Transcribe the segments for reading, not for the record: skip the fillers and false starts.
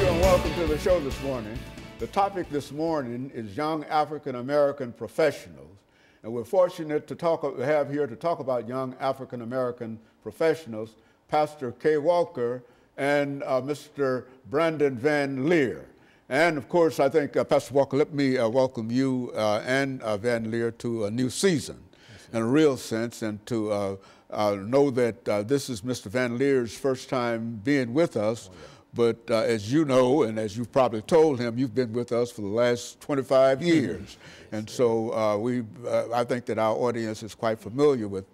you and welcome to the show this morning. The topic this morning is young African American professionals. And we're fortunate to have here to talk about young African American professionals, Pastor Kay Walker and Mr. Brandon Van Leer. And of course, I think, Pastor Walker, let me welcome you and Van Leer to a new season in a real sense, and to know that this is Mr. Van Leer's first time being with us. But as you know, and as you've probably told him, you've been with us for the last 25 years. And so I think that our audience is quite familiar with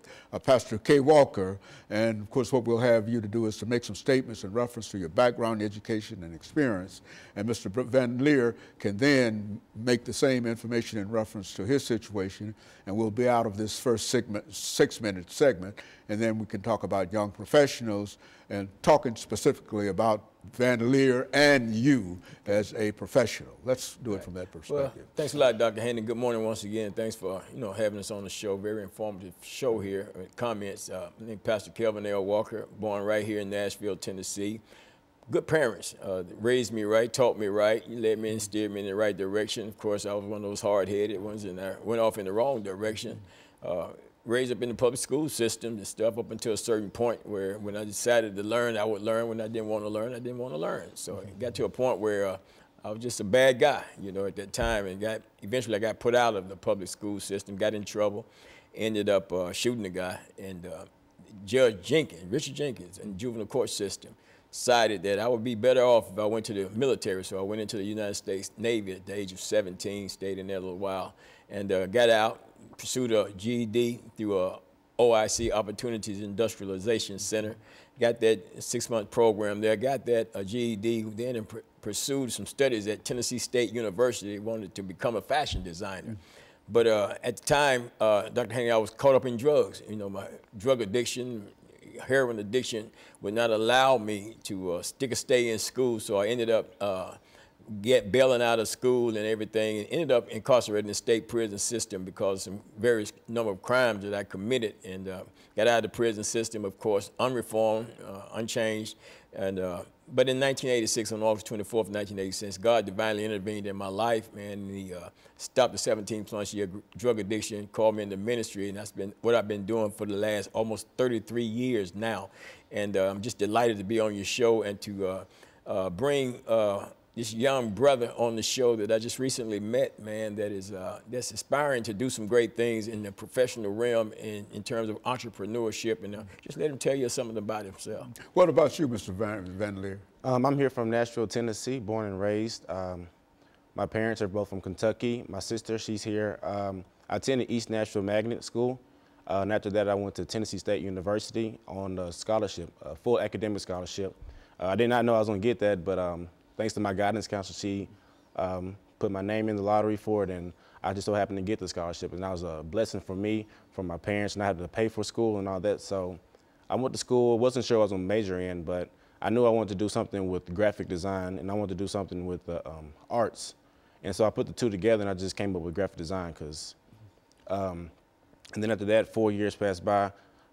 Pastor Kay Walker. And of course, what we'll have you to do is to make some statements in reference to your background, education, and experience. And Mr. Van Leer can then make the same information in reference to his situation. And we'll be out of this first 6-minute segment. And then we can talk about young professionals and talking specifically about Van Leer and you as a professional. Let's do it from that perspective. Well, thanks a lot, Dr. Haney. Good morning once again. Thanks for having us on the show. Very informative show here. Comments. My name is Pastor Kelvin L. Walker, born right here in Nashville, Tennessee. Good parents, raised me right, taught me right, led me and steered me in the right direction. Of course, I was one of those hard-headed ones, and I went off in the wrong direction. Raised up in the public school system and stuff up until a certain point where when I decided to learn, I would learn. When I didn't want to learn, I didn't want to learn. So it got to a point where I was just a bad guy, at that time, and eventually I got put out of the public school system, got in trouble, ended up shooting the guy. And Judge Jenkins, Richard Jenkins, in the juvenile court system, decided that I would be better off if I went to the military. So I went into the United States Navy at the age of 17, stayed in there a little while, and got out. Pursued a GED through a OIC, Opportunities Industrialization Center. Got that 6-month program there. Got that GED, then pursued some studies at Tennessee State University. Wanted to become a fashion designer. But at the time, Dr. Haney, I was caught up in drugs. My drug addiction, heroin addiction would not allow me to stay in school. So I ended up bailing out of school and everything, and ended up incarcerated in the state prison system because of some various number of crimes that I committed, and got out of the prison system, of course, unreformed, unchanged. And but in 1986, on August 24th, 1986, God divinely intervened in my life, man. And He stopped the 17+ year drug addiction, called me into ministry, and that's been what I've been doing for the last almost 33 years now. And I'm just delighted to be on your show and to bring this young brother on the show that I just recently met, man, that's aspiring to do some great things in the professional realm in terms of entrepreneurship, and just let him tell you something about himself. What about you, Mr. Van Leer? I'm here from Nashville, Tennessee, born and raised. My parents are both from Kentucky. My sister, she's here. I attended East Nashville Magnet School, and after that I went to Tennessee State University on a scholarship, a full academic scholarship. I did not know I was going to get that, but thanks to my guidance counselor, she put my name in the lottery for it, and I just so happened to get the scholarship. And that was a blessing for me, from my parents, and I had to pay for school and all that. So I went to school, wasn't sure I was going to major in, but I knew I wanted to do something with graphic design, and I wanted to do something with arts. And so I put the two together, and I just came up with graphic design. And then after that, 4 years passed by.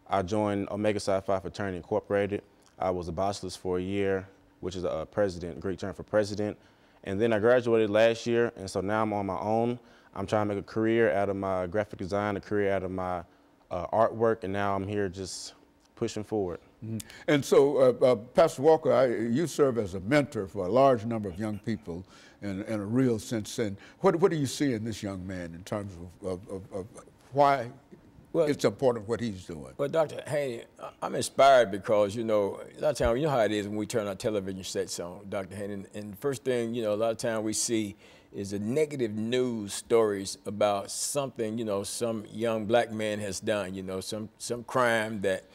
I joined Omega Psi Phi Fraternity Incorporated. I was a bachelor's for a year, which is a president, Greek term for president. And then I graduated last year, and so now I'm on my own. I'm trying to make a career out of my graphic design, a career out of my artwork, and now I'm here just pushing forward. Mm-hmm. And so, Pastor Walker, you serve as a mentor for a large number of young people in a real sense. And what do you see in this young man in terms of why it's important what he's doing? Well, Dr. Haney, I'm inspired because, a lot of times, how it is when we turn our television sets on, Dr. Haney, and the first thing, a lot of times we see is the negative news stories about something, some young black man has done, some crime that,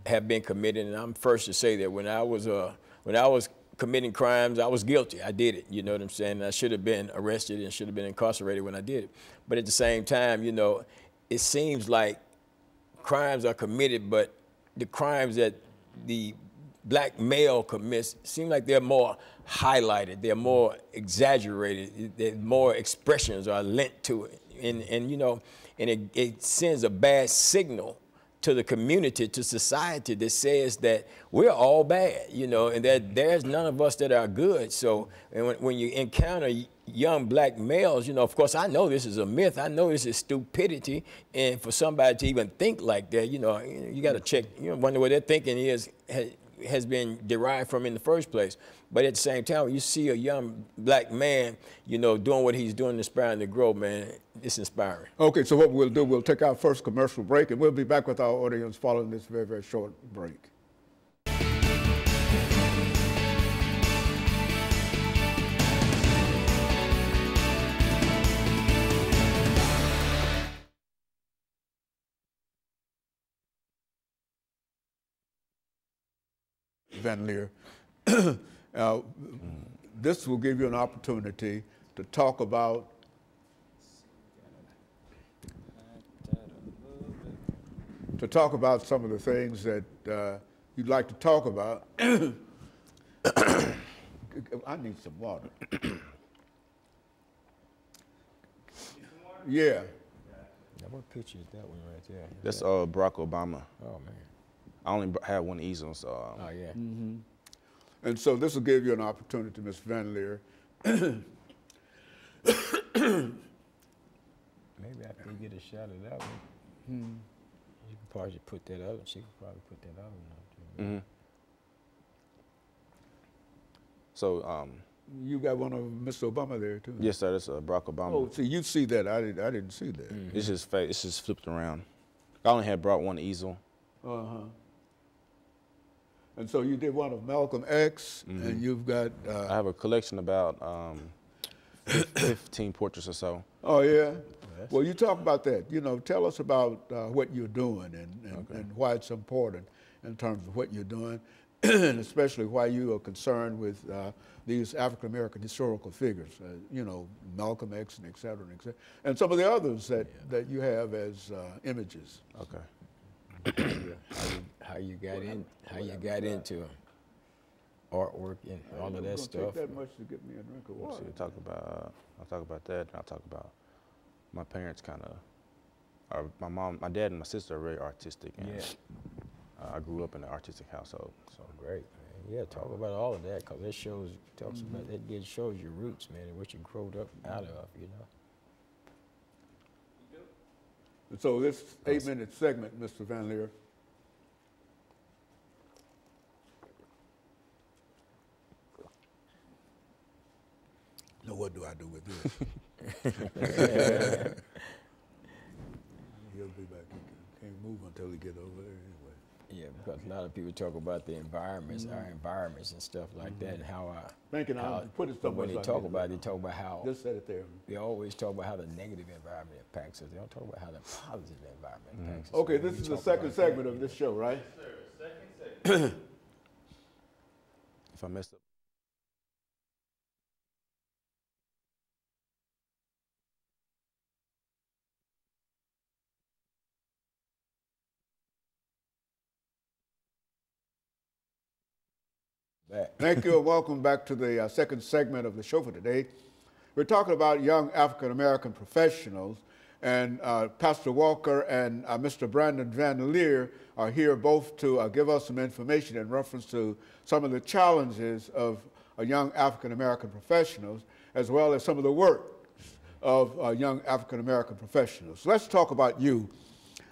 have been committed. And I'm first to say that when I was committing crimes, I was guilty. I did it, you know what I'm saying? And I should have been arrested and should have been incarcerated when I did it. But at the same time, it seems like crimes are committed, but the crimes that the black male commits seem like they're more highlighted, they're more exaggerated, more expressions are lent to it. And it sends a bad signal to the community, to society, that says that we're all bad, you know, and that there's none of us that are good. So, and when you encounter young black males, you know, of course, I know this is a myth. I know this is stupidity. And for somebody to even think like that, you know, you got to check, you know, wonder where their thinking has been derived from in the first place. But at the same time, when you see a young black man, you know, doing what he's doing, inspiring to grow, man, it's inspiring. Okay, so what we'll do, we'll take our first commercial break, and we'll be back with our audience following this very, very short break. Van Leer. This will give you an opportunity to talk about some of the things that you'd like to talk about. I need some water. Yeah. Now, what picture is that one right there? That's Barack Obama. Oh, man. I only had one easel, so. Oh, yeah. Mm-hmm. And so this will give you an opportunity, Ms. Van Leer. Maybe I can get a shot of that one. You could probably put that other. She could probably put that other one up there. Mm-hmm. So, you got one of Mr. Obama there too. yes, sir. That's Barack Obama. Oh, see, you see that? I didn't see that. Mm-hmm. It's just it's just flipped around. I only had brought one easel. And so you did one of Malcolm X, and you've got. I have a collection about 15 portraits or so. Oh yeah. Well, you talk about that. You know, tell us about what you're doing and why it's important in terms of what you're doing, and especially why you are concerned with these African American historical figures. You know, Malcolm X and et cetera, and some of the others that you have as images. Okay. How you got into artwork and all of that stuff. Take that much to get me a drink of water. So I'll talk about that, and I'll talk about my parents my dad and my sister are very artistic, and I grew up in an artistic household. So great, man. Yeah, talk about all of that, because that shows your roots, man, and what you growed up out of, you know. So this 8-minute segment, Mr. Van Leer. Now what do I do with this? He'll be back. He can't move until he get over there anyway. Yeah, because a lot of people talk about the environments, our environments and stuff like that, and how put it when they talk about it, they talk about how just set it there. They always talk about how the negative environment impacts us. They don't talk about how the positive environment impacts us. Okay, this is the second segment of this show, right? Yes, sir. Second segment. if I messed up. Thank you and welcome back to the second segment of the show for today. We're talking about young African American professionals, and Pastor Walker and Mr. Brandon Van Leer are here both to give us some information in reference to some of the challenges of young African American professionals, as well as some of the work of young African American professionals. Let's talk about you,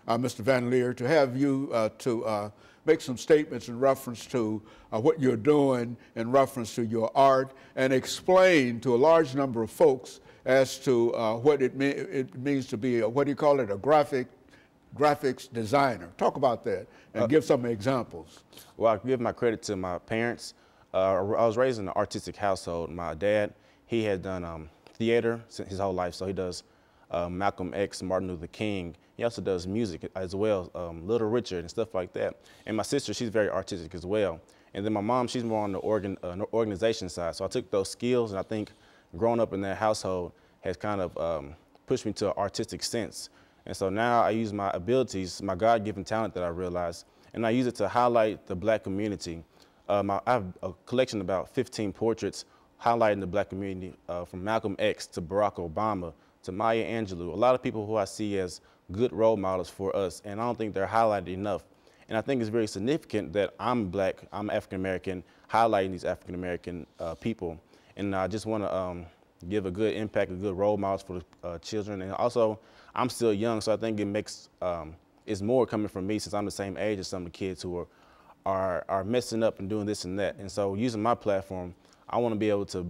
Mr. Van Leer, to have you to make some statements in reference to what you're doing in reference to your art, and explain to a large number of folks as to what it means to be, what do you call it, a graphics designer. Talk about that and give some examples. Well, I give my credit to my parents. I was raised in an artistic household. My dad, he had done theater his whole life, so he does Malcolm X, Martin Luther King. He also does music as well, Little Richard and stuff like that. And my sister, she's very artistic as well. And then my mom, she's more on the organization side. So I took those skills, and I think growing up in that household has kind of pushed me to an artistic sense. And so now I use my abilities, my God-given talent that I realized, and I use it to highlight the black community. I have a collection of about 15 portraits highlighting the black community, from Malcolm X to Barack Obama to Maya Angelou. A lot of people who I see as good role models for us, and I don't think they're highlighted enough. And I think it's very significant that I'm black, I'm African American, highlighting these African American people. And I just want to give a good impact, a good role models for the children. And also, I'm still young, so I think it makes it's more coming from me since I'm the same age as some of the kids who are messing up and doing this and that. And so, using my platform, I want to be able to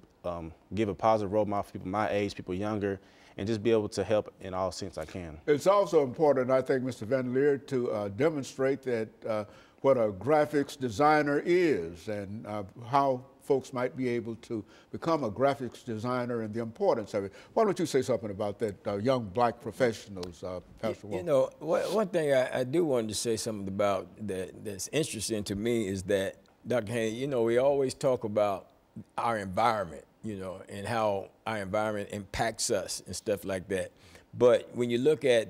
give a positive role model for people my age, people younger, and just be able to help in all sense I can. It's also important, I think, Mr. Van Leer, to demonstrate that what a graphics designer is and how folks might be able to become a graphics designer and the importance of it. Why don't you say something about that, young black professionals, Pastor Walker? You know, one thing I do want to say something about that's interesting to me is that, Dr. Haynes, you know, we always talk about our environment, you know, and how our environment impacts us and stuff like that. But when you look at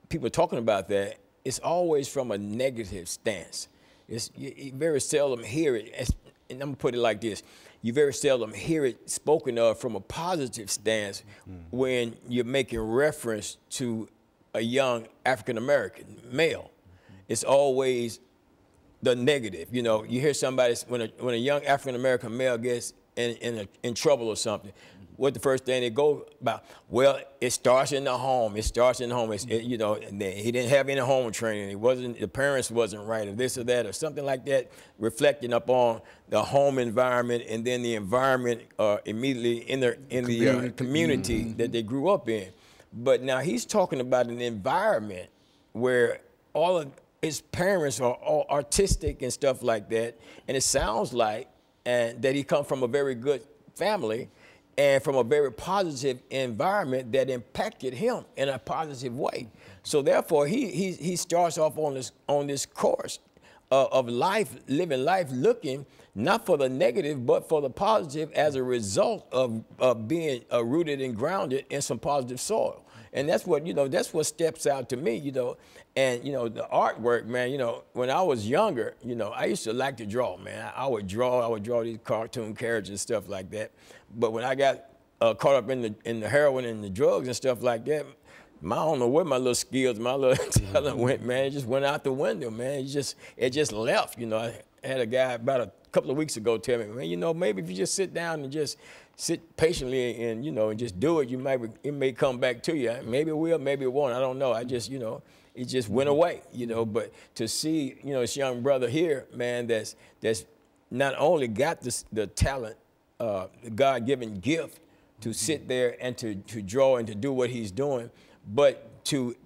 people talking about that, it's always from a negative stance. You very seldom hear it, and I'm gonna put it like this. You very seldom hear it spoken of from a positive stance when you're making reference to a young African-American male. It's always the negative. You know, you hear somebody, when a young African-American male gets in trouble or something, what the first thing they go about? Well, it starts in the home. It starts in the home. You know, he didn't have any home training. The parents wasn't right, or this or that, or something like that, reflecting upon the home environment and then the environment immediately in the community that they grew up in. But now he's talking about an environment where all of his parents are all artistic and stuff like that, and it sounds like that he comes from a very good family and from a very positive environment that impacted him in a positive way. So therefore, he starts off on this course of life, living life, looking not for the negative, but for the positive as a result of being rooted and grounded in some positive soil. And that's what, you know, that's what steps out to me, you know. And, you know, the artwork, man, you know, when I was younger, you know, I used to like to draw, man. I would draw these cartoon characters and stuff like that. But when I got caught up in the heroin and the drugs and stuff like that, I don't know where my little skills, my little talent went, man. It just went out the window, man. It just left, you know. I had a guy about a couple of weeks ago tell me, man, you know, maybe if you just sit down and just sit patiently and, you know, and just do it, it may come back to you. Maybe it will, maybe it won't. I don't know. I just, you know, it just went away, you know. But to see, you know, this young brother here, man, that's not only got the talent, the God-given gift to sit there and to draw and to do what he's doing, but to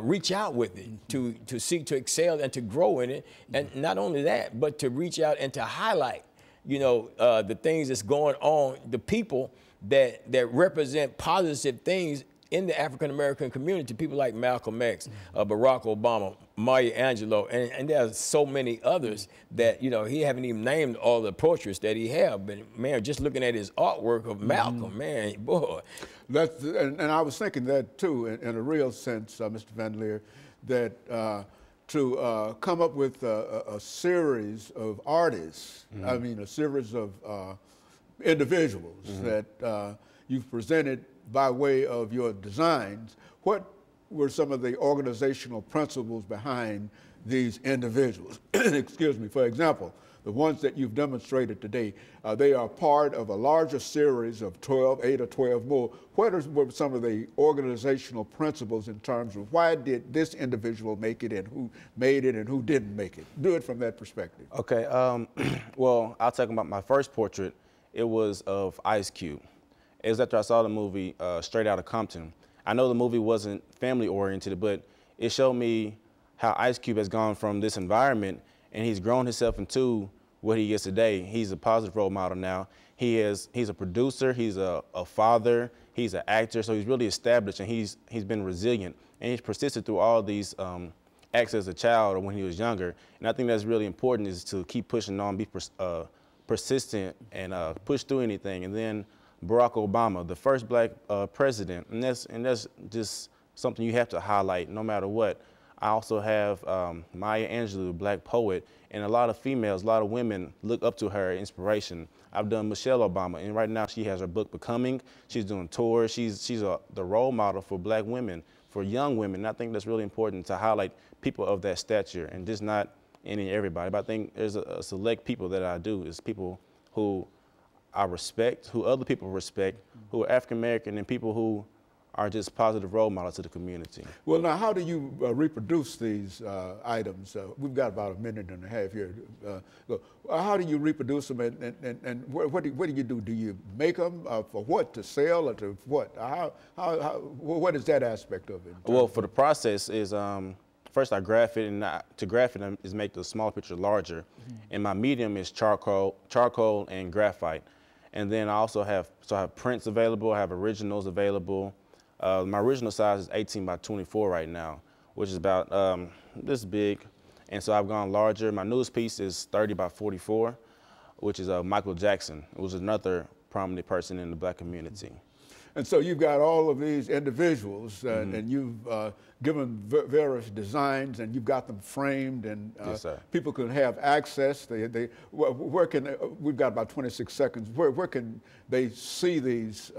reach out with it, to seek to excel and to grow in it. And not only that, but to reach out and to highlight, you know, the things that's going on, the people that represent positive things in the African-American community, people like Malcolm X, Barack Obama, Maya Angelou, and there's so many others that, you know, he haven't even named all the portraits that he have. But, man, just looking at his artwork of Malcolm, man, boy. And I was thinking that, too, in a real sense, Mr. Van Leer, that to come up with a series of artists, I mean, a series of individuals that you've presented by way of your designs. What were some of the organizational principles behind these individuals? Excuse me. For example, the ones that you've demonstrated today, they are part of a larger series of 8 or 12 more. What were some of the organizational principles in terms of why did this individual make it and who made it and who didn't make it? Do it from that perspective. Okay, well, I'll talk about my first portrait. It was of Ice Cube. It was after I saw the movie Straight Outta Compton. I know the movie wasn't family oriented, but it showed me how Ice Cube has gone from this environment and he's grown himself into what he is today. He's a positive role model now. He's a producer, he's a father, he's an actor, so he's really established and he's been resilient. And he's persisted through all these acts as a child or when he was younger. And I think that's really important, is to keep pushing on, be persistent and push through anything. And then Barack Obama, the first black president, and that's just something you have to highlight no matter what. I also have Maya Angelou, black poet, and a lot of females, a lot of women look up to her inspiration. I've done Michelle Obama, and right now she has her book Becoming. She's doing tours. She's the role model for black women, for young women. And I think that's really important to highlight people of that stature and just not any everybody. But I think there's a select people that I do, is people who I respect, who other people respect, who are African American, and people who are just positive role models to the community. Well, now, how do you reproduce these items? We've got about a minute and a half here. How do you reproduce them, and what do you do? Do you make them for what, to sell, or to what? What is that aspect of it? Well, for the process is, first I graph it, and to graph it is make the small picture larger. And my medium is charcoal and graphite. And then I also have prints available, I have originals available. My original size is 18 by 24 right now, which is about this big. And so I've gone larger. My newest piece is 30 by 44, which is Michael Jackson, who was another prominent person in the black community. And so you've got all of these individuals, and you've given various designs, and you've got them framed, and yes, people can have access. Where can we've got about 26 seconds. Where can they see these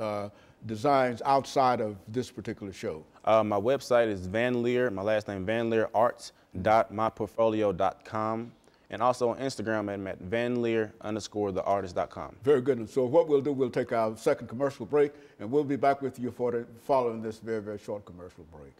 designs outside of this particular show? My website is VanLeer, my last name vanleerarts.myportfolio.com. And also on Instagram, I'm at vanleer_theartist.com. Very good. And so what we'll do, we'll take our second commercial break, and we'll be back with you following this very, very short commercial break.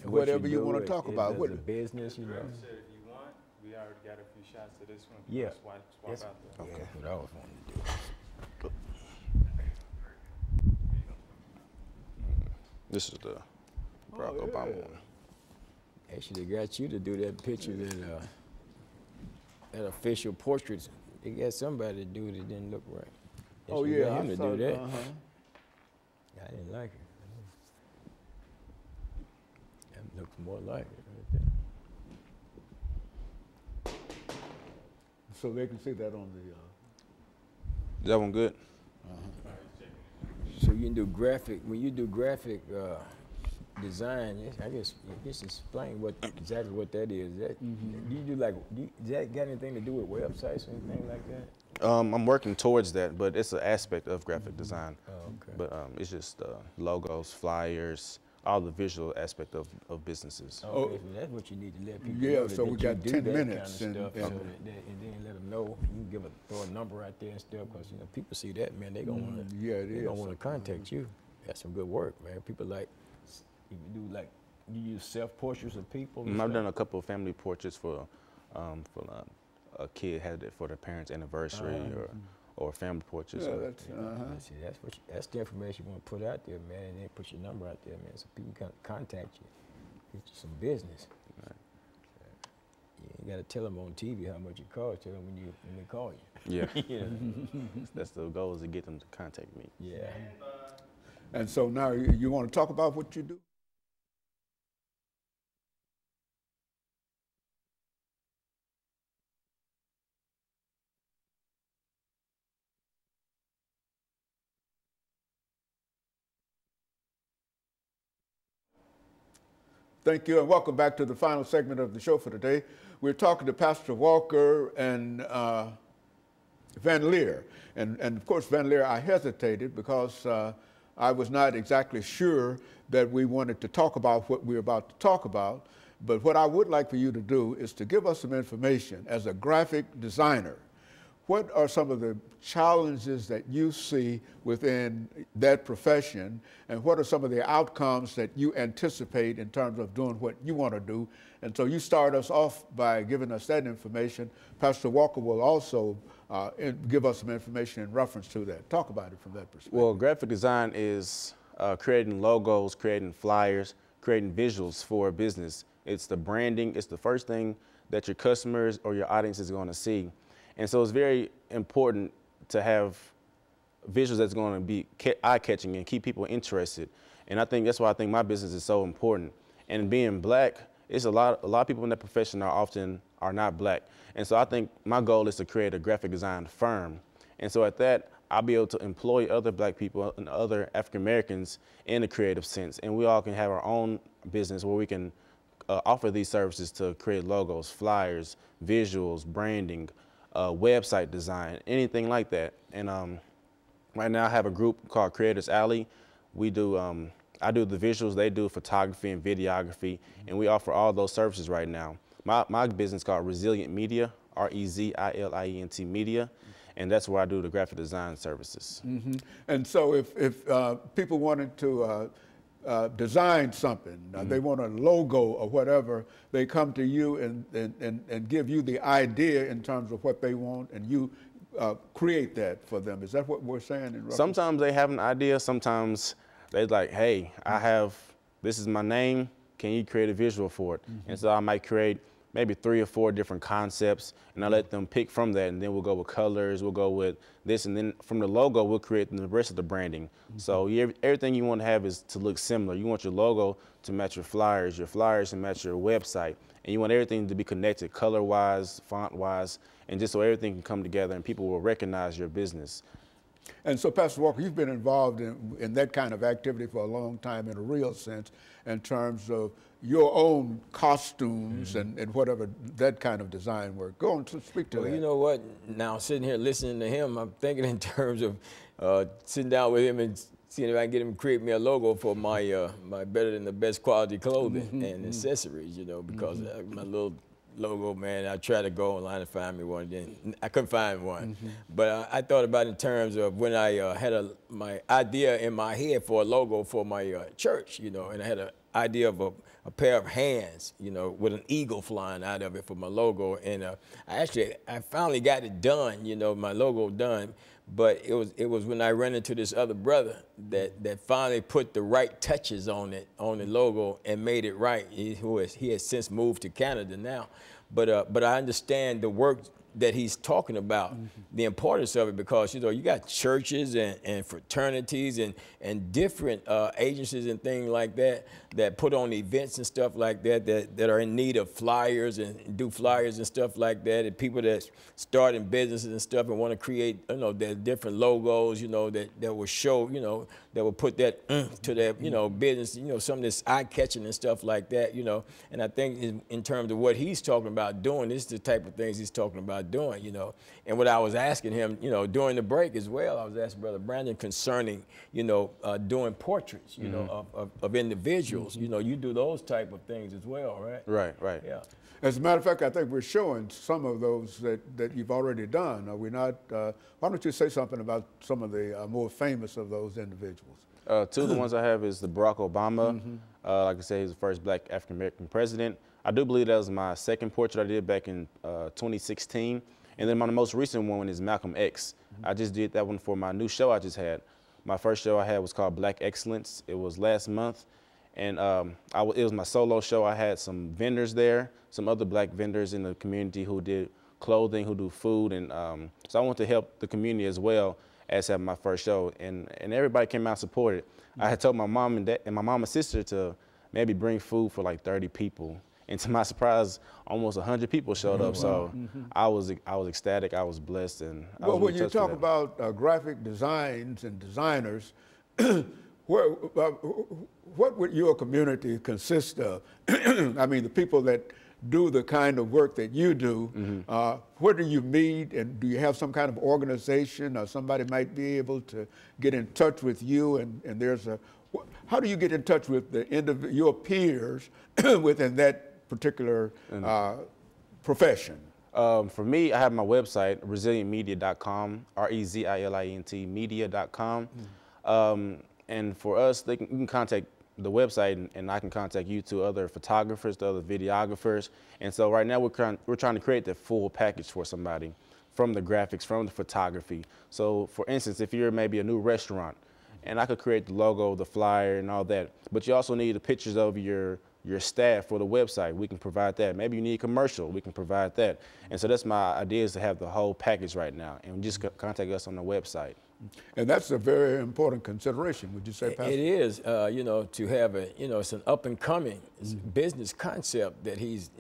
Whatever you want to talk about. What the business, you know. Said if you want, we already got a few shots of this one. Yeah. Swap Yes. out there. Okay. That's what I was wanting to do. This is the Barack Obama one. Actually, they got you to do that picture, that official portraits. They got somebody to do it that didn't look right. They Oh, should yeah. get him I to saw- do that. I didn't like it. That looks more like it right there. So they can see that on the. Is that one good? So you can do graphic, when you do graphic design, I guess explain exactly what that is. Do you do does that got anything to do with websites or anything like that? I'm working towards that, but it's an aspect of graphic design. Oh, okay. But it's just logos, flyers, all the visual aspect of businesses. Okay, so that's what you need to let people Yeah, know. so we you got do 10 that minutes kind of and- stuff, and- and then let them know. You can throw a number out there and stuff, because people see that, man, they gonna want to. Yeah, it They is. gonna want to contact you. That's some good work, man. People like you do you use self portraits of people. and I've stuff? done a couple of family portraits for a kid had it for their parents' anniversary or family portraits. Yeah, or- that's, See, that's the information you want to put out there, man, and then put your number out there, man, so people can contact you, get you some business. Right. You ain't got to tell them on TV how much it costs. Tell them when they call you. Yeah, You know? that's the goal, is to get them to contact me. Yeah. And so now you want to talk about what you do? Thank you, and welcome back to the final segment of the show for today. We're talking to Pastor Walker and Van Leer. And of course, Van Leer, I hesitated because I was not exactly sure that we wanted to talk about what we're about to talk about. But what I would like for you to do is to give us some information as a graphic designer. What are some of the challenges that you see within that profession, and what are some of the outcomes that you anticipate in terms of doing what you want to do? And so you start us off by giving us that information. Pastor Walker will also give us some information in reference to that. Talk about it from that perspective. Well, graphic design is creating logos, creating flyers, creating visuals for a business. It's the branding. It's the first thing that your customers or your audience is going to see. And so it's very important to have visuals that's going to be eye-catching and keep people interested. And I think that's why I think my business is so important. And being black, it's a lot of people in that profession are not black. And so I think my goal is to create a graphic design firm. And so at that, I'll be able to employ other black people and other African Americans in a creative sense. And we all can have our own business where we can offer these services to create logos, flyers, visuals, branding, website design, anything like that. And right now I have a group called Creators Alley. We do, I do the visuals, they do photography and videography, and we offer all those services right now. My business is called Resilient Media, R-E-Z-I-L-I-E-N-T Media, and that's where I do the graphic design services. Mm-hmm. And so if people wanted to design something, they want a logo or whatever, they come to you and give you the idea in terms of what they want, and you create that for them. Is that what we're saying? In Sometimes they have an idea, sometimes they're like, hey, this is my name, can you create a visual for it? And so I might create maybe 3 or 4 different concepts, and I let them pick from that, and then we'll go with colors, we'll go with this, and then from the logo, we'll create the rest of the branding. So everything you want to have is to look similar. You want your logo to match your flyers to match your website, and you want everything to be connected color-wise, font-wise, and just so everything can come together and people will recognize your business. And so, Pastor Walker, you've been involved in that kind of activity for a long time in a real sense, in terms of your own costumes and whatever, that kind of design work. Go on to speak to that. You know what? Now, sitting here listening to him, I'm thinking in terms of sitting down with him and seeing if I can get him to create me a logo for my my Better Than the Best quality clothing and accessories, you know, because my little logo, man, I tried to go online and find me one, then I couldn't find one. But I thought about it in terms of when I had my idea in my head for a logo for my church, you know, and I had an idea of a pair of hands, you know, with an eagle flying out of it for my logo. And I finally got it done, you know, my logo done. But it was when I ran into this other brother that finally put the right touches on it, on the logo, and made it right. He has since moved to Canada now. But I understand the work that he's talking about, the importance of it, because, you know, you got churches and fraternities and different agencies and things like that put on events and stuff like that are in need of flyers and do flyers and stuff like that, and people that start in businesses and stuff and want to create, you know, their different logos, you know, that will show, you know, that will put that to their, you know, business, you know, some of this eye-catching and stuff like that, you know. And I think in terms of what he's talking about doing, this is the type of things he's talking about doing, you know. And what I was asking him, you know, during the break as well, I was asking Brother Brandon concerning, you know, doing portraits, you know, of individuals. You know, you do those type of things as well, right? Right. Yeah. As a matter of fact, I think we're showing some of those that you've already done. Are we not? Why don't you say something about some of the more famous of those individuals? 2 of the ones I have is the Barack Obama. Like I said, he's the first black African-American president. I do believe that was my second portrait I did back in 2016. And then my most recent one is Malcolm X. I just did that one for my new show I just had. My first show I had was called Black Excellence. It was last month. And it was my solo show. I had some vendors there, some other black vendors in the community who did clothing, who do food. And so I want to help the community as well as having my first show. And everybody came out and supported. I had told my mom and dad and my mom and sister to maybe bring food for like 30 people. And to my surprise, almost 100 people showed up. So I was ecstatic. I was blessed. And well, when you talk about graphic designs and designers, what would your community consist of? I mean, the people that do the kind of work that you do, where do you meet, and do you have some kind of organization, or somebody might be able to get in touch with you, and there's how do you get in touch with your peers within that particular profession? For me, I have my website, resilientmedia.com, R-E-Z-I-L-I-N-T media.com. And for us, you can contact the website, and I can contact you to other photographers, to other videographers. And so right now we're trying to create the full package for somebody, from the graphics, from the photography. So for instance, if you're maybe a new restaurant, and I could create the logo, the flyer, and all that, but you also need the pictures of your staff for the website. We can provide that. Maybe you need a commercial. We can provide that. And so that's my idea, is to have the whole package right now, and just contact us on the website. And that's a very important consideration, would you say, Pastor? It is, you know, to have it's an up and coming business concept that he's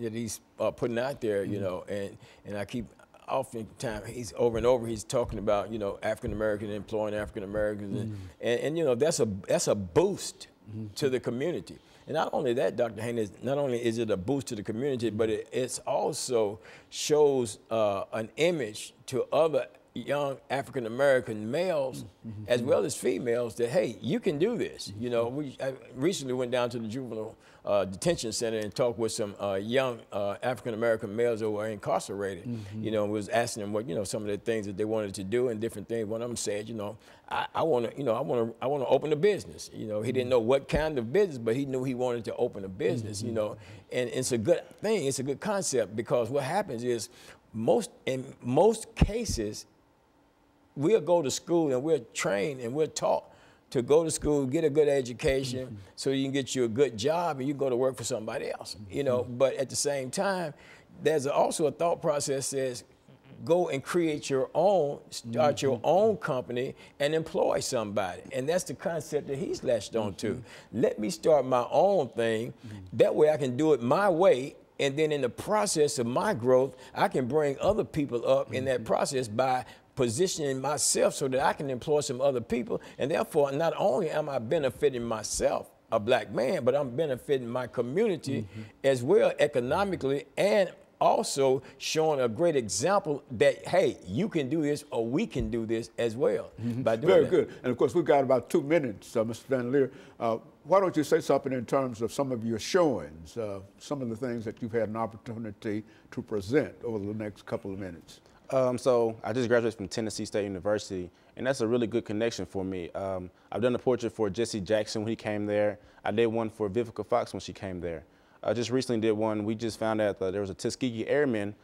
putting out there, you know, and I keep oftentimes he's over and over, he's talking about, you know, African-American employing African-Americans. And, you know, that's a boost to the community. And not only that, Dr. Haynes, not only is it a boost to the community, but it also shows an image to other young African-American males as well as females that, hey, you can do this. You know, I recently went down to the juvenile detention center and talked with some young African-American males that were incarcerated. You know, was asking them what, you know, some of the things that they wanted to do and different things. One of them said, you know, I want to, you know, I want to open a business. You know, he didn't know what kind of business, but he knew he wanted to open a business. You know, and it's a good thing. It's a good concept, because what happens is in most cases, we'll go to school and we're trained and we're taught to go to school, get a good education, so you can get you a good job and you go to work for somebody else. You know, but at the same time, there's also a thought process that says, go and create your own, start your own company and employ somebody. And that's the concept that he's latched on to. Let me start my own thing. That way I can do it my way. And then in the process of my growth, I can bring other people up in that process by positioning myself so that I can employ some other people. And therefore, not only am I benefiting myself, a black man, but I'm benefiting my community as well economically, and also showing a great example that, hey, you can do this, or we can do this as well by doing Very that. good. And of course, we've got about 2 minutes, Mr. Van Leer. Why don't you say something in terms of some of your showings, some of the things that you've had an opportunity to present over the next couple of minutes? So I just graduated from Tennessee State University, and that's a really good connection for me. I've done a portrait for Jesse Jackson when he came there. I did one for Vivica Fox when she came there. I just recently did one. We just found out that there was a Tuskegee Airman